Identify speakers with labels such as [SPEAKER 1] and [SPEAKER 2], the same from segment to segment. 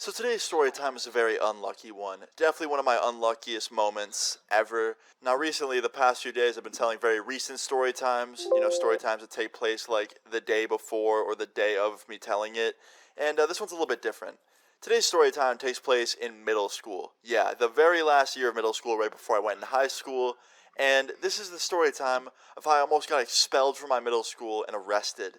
[SPEAKER 1] So today's story time is a very unlucky one. Definitely one of my unluckiest moments ever. Now recently, the past few days, I've been telling very recent story times. Story times that take place like the day before or the day of me telling it. And this one's a little bit different. Today's story time takes place in middle school. Yeah, the very last year of middle school, right before I went into high school. And this is the story time of how I almost got expelled from my middle school and arrested.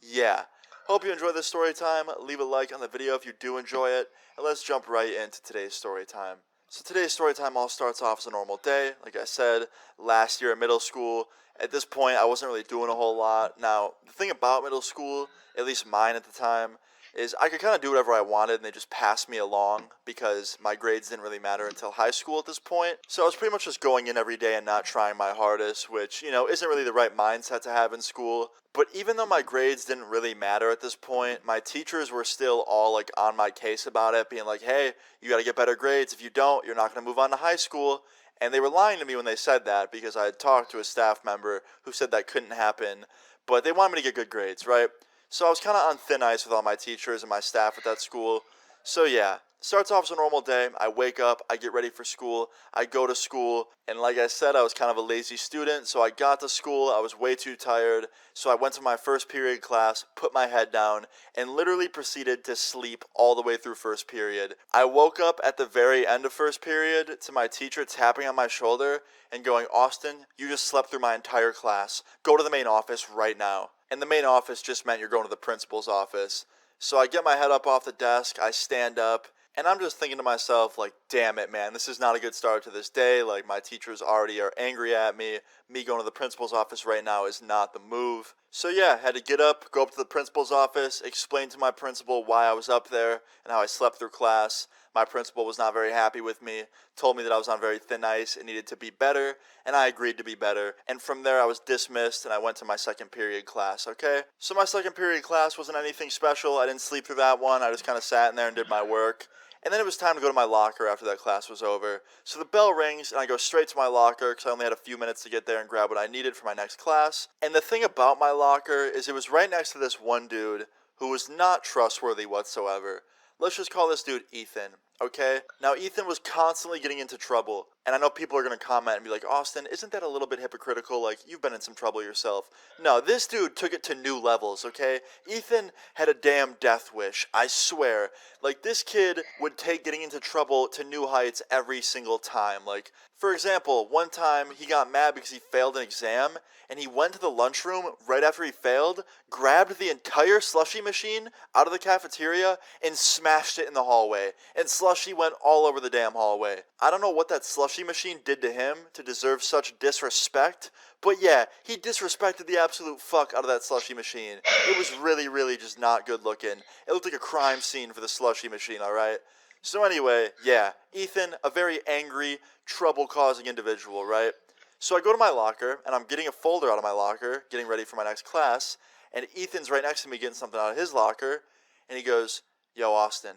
[SPEAKER 1] Yeah. Hope you enjoy this story time. Leave a like on the video if you do enjoy it, and let's jump right into today's story time. So today's story time all starts off as a normal day. Like I said, last year in middle school. At this point, I wasn't really doing a whole lot. Now, the thing about middle school, at least mine at the time, is I could kind of do whatever I wanted and they just passed me along because my grades didn't really matter until high school at this point. So I was pretty much just going in every day and not trying my hardest, which, isn't really the right mindset to have in school. But even though my grades didn't really matter at this point, my teachers were still all like on my case about it, being like, hey, you got to get better grades. If you don't, you're not going to move on to high school. And they were lying to me when they said that because I had talked to a staff member who said that couldn't happen. But they wanted me to get good grades, right? So I was kind of on thin ice with all my teachers and my staff at that school. So yeah, starts off as a normal day. I wake up, I get ready for school, I go to school, and like I said, I was kind of a lazy student, so I got to school, I was way too tired, so I went to my first period class, put my head down, and literally proceeded to sleep all the way through first period. I woke up at the very end of first period to my teacher tapping on my shoulder and going, Austin, you just slept through my entire class. Go to the main office right now. And the main office just meant you're going to the principal's office. So I get my head up off the desk, I stand up, and I'm just thinking to myself, like, damn it, man, this is not a good start to this day. Like, my teachers already are angry at me. Me going to the principal's office right now is not the move. So yeah, had to get up, go up to the principal's office, explain to my principal why I was up there and how I slept through class. My principal was not very happy with me, told me that I was on very thin ice and needed to be better, and I agreed to be better. And from there, I was dismissed and I went to my second period class, okay? So my second period class wasn't anything special. I didn't sleep through that one. I just kind of sat in there and did my work. And then it was time to go to my locker after that class was over. So the bell rings and I go straight to my locker because I only had a few minutes to get there and grab what I needed for my next class. And the thing about my locker is it was right next to this one dude who was not trustworthy whatsoever. Let's just call this dude Ethan, okay? Now, Ethan was constantly getting into trouble, and I know people are going to comment and be like, Austin, isn't that a little bit hypocritical? Like, you've been in some trouble yourself. No, this dude took it to new levels, okay? Ethan had a damn death wish, I swear. Like, this kid would take getting into trouble to new heights every single time. Like, for example, one time he got mad because he failed an exam, and he went to the lunchroom right after he failed, grabbed the entire slushie machine out of the cafeteria, and smashed it in the hallway. And slushie went all over the damn hallway. I don't know what that slushie machine did to him to deserve such disrespect, but yeah, he disrespected the absolute fuck out of that slushie machine. It was really, really just not good looking. It looked like a crime scene for the slushie machine, alright? So anyway, yeah, Ethan, a very angry, trouble-causing individual, right? So I go to my locker, and I'm getting a folder out of my locker, getting ready for my next class, and Ethan's right next to me getting something out of his locker, and he goes, yo, Austin.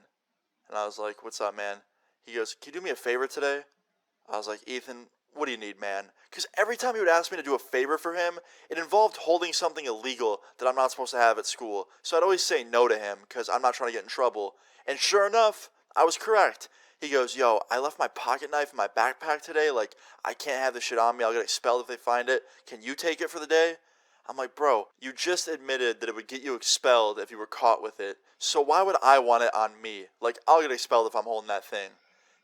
[SPEAKER 1] And I was like, what's up, man? He goes, can you do me a favor today? I was like, Ethan, what do you need, man? Because every time he would ask me to do a favor for him, it involved holding something illegal that I'm not supposed to have at school. So I'd always say no to him, because I'm not trying to get in trouble. And sure enough, I was correct. He goes, yo, I left my pocket knife in my backpack today. Like, I can't have this shit on me. I'll get expelled if they find it. Can you take it for the day? I'm like, bro, you just admitted that it would get you expelled if you were caught with it. So why would I want it on me? Like, I'll get expelled if I'm holding that thing.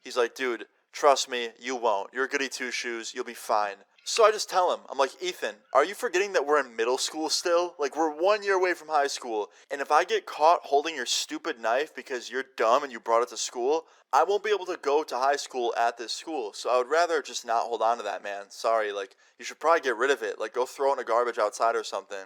[SPEAKER 1] He's like, dude, trust me, you won't. You're a goody two-shoes. You'll be fine. So I just tell him, I'm like, Ethan, are you forgetting that we're in middle school still? Like, we're 1 year away from high school. And if I get caught holding your stupid knife because you're dumb and you brought it to school, I won't be able to go to high school at this school. So I would rather just not hold on to that, man. Sorry, like, you should probably get rid of it. Like, go throw it in the garbage outside or something.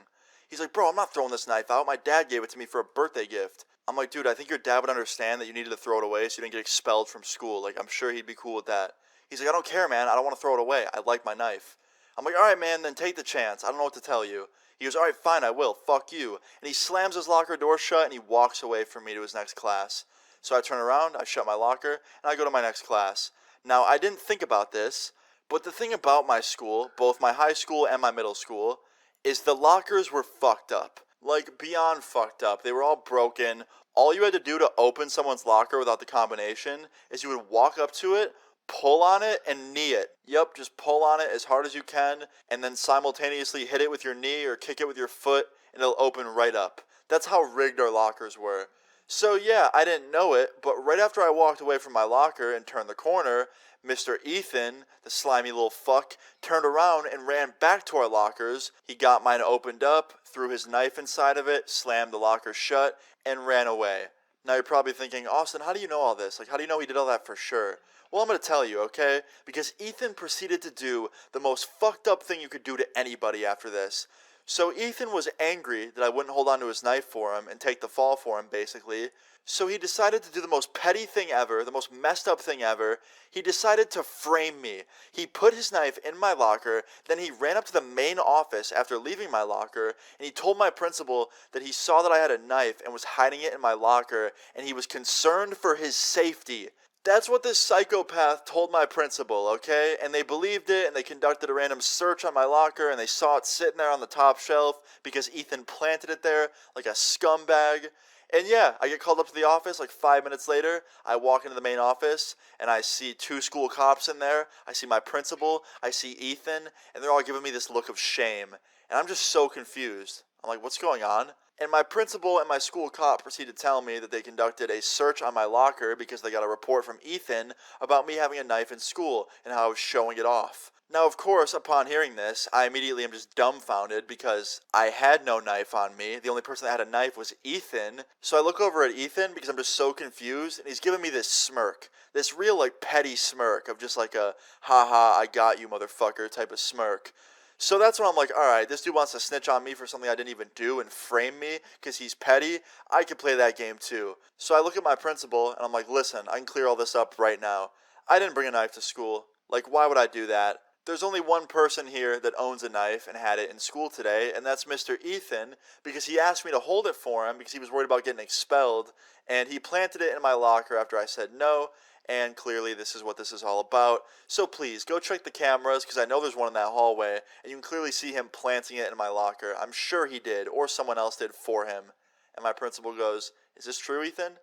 [SPEAKER 1] He's like, bro, I'm not throwing this knife out. My dad gave it to me for a birthday gift. I'm like, dude, I think your dad would understand that you needed to throw it away so you didn't get expelled from school. Like, I'm sure he'd be cool with that. He's like, I don't care, man. I don't want to throw it away. I like my knife. I'm like, all right, man, then take the chance. I don't know what to tell you. He goes, all right, fine, I will. Fuck you. And he slams his locker door shut and he walks away from me to his next class. So I turn around, I shut my locker, and I go to my next class. Now, I didn't think about this, but the thing about my school, both my high school and my middle school, is the lockers were fucked up. Like, beyond fucked up. They were all broken. All you had to do to open someone's locker without the combination is you would walk up to it, pull on it, and knee it. Yep, just pull on it as hard as you can, and then simultaneously hit it with your knee or kick it with your foot, and it'll open right up. That's how rigged our lockers were. So yeah, I didn't know it, but right after I walked away from my locker and turned the corner, Mr. Ethan, the slimy little fuck, turned around and ran back to our lockers. He got mine opened up, threw his knife inside of it, slammed the locker shut, and ran away. Now you're probably thinking, Austin, how do you know all this? Like, how do you know he did all that for sure? Well, I'm going to tell you, okay? Because Ethan proceeded to do the most fucked up thing you could do to anybody after this. So Ethan was angry that I wouldn't hold on to his knife for him and take the fall for him, basically. So he decided to do the most petty thing ever, the most messed up thing ever. He decided to frame me. He put his knife in my locker, then he ran up to the main office after leaving my locker, and he told my principal that he saw that I had a knife and was hiding it in my locker, and he was concerned for his safety. That's what this psychopath told my principal, okay? And they believed it, and they conducted a random search on my locker, and they saw it sitting there on the top shelf because Ethan planted it there like a scumbag. And yeah, I get called up to the office like 5 minutes later. I walk into the main office, and I see two school cops in there. I see my principal, I see Ethan, and they're all giving me this look of shame. And I'm just so confused. I'm like, what's going on? And my principal and my school cop proceeded to tell me that they conducted a search on my locker because they got a report from Ethan about me having a knife in school and how I was showing it off. Now, of course, upon hearing this, I immediately am just dumbfounded because I had no knife on me. The only person that had a knife was Ethan. So I look over at Ethan because I'm just so confused, and he's giving me this smirk. This real, like, petty smirk of just like a, haha, I got you, motherfucker type of smirk. So that's when I'm like, alright, this dude wants to snitch on me for something I didn't even do and frame me because he's petty. I could play that game too. So I look at my principal and I'm like, listen, I can clear all this up right now. I didn't bring a knife to school. Like, why would I do that? There's only one person here that owns a knife and had it in school today, and that's Mr. Ethan, because he asked me to hold it for him because he was worried about getting expelled, and he planted it in my locker after I said no, and clearly this is what this is all about. So please, go check the cameras, because I know there's one in that hallway, and you can clearly see him planting it in my locker. I'm sure he did, or someone else did for him. And my principal goes, is this true, Ethan?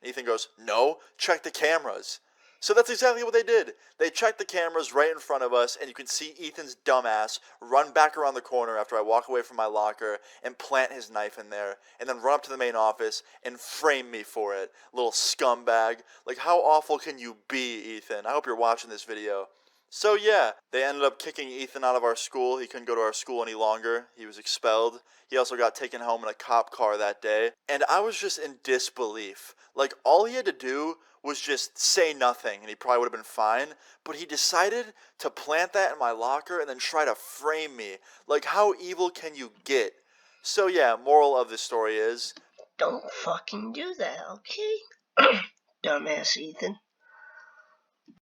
[SPEAKER 1] And Ethan goes, no, check the cameras. So that's exactly what they did. They checked the cameras right in front of us, and you can see Ethan's dumbass run back around the corner after I walk away from my locker and plant his knife in there, and then run up to the main office and frame me for it. Little scumbag. Like, how awful can you be, Ethan? I hope you're watching this video. So yeah, they ended up kicking Ethan out of our school. He couldn't go to our school any longer. He was expelled. He also got taken home in a cop car that day. And I was just in disbelief. Like, all he had to do was just say nothing and he probably would have been fine. But he decided to plant that in my locker and then try to frame me. Like, how evil can you get? So yeah, moral of this story is,
[SPEAKER 2] don't fucking do that, okay? Dumbass Ethan.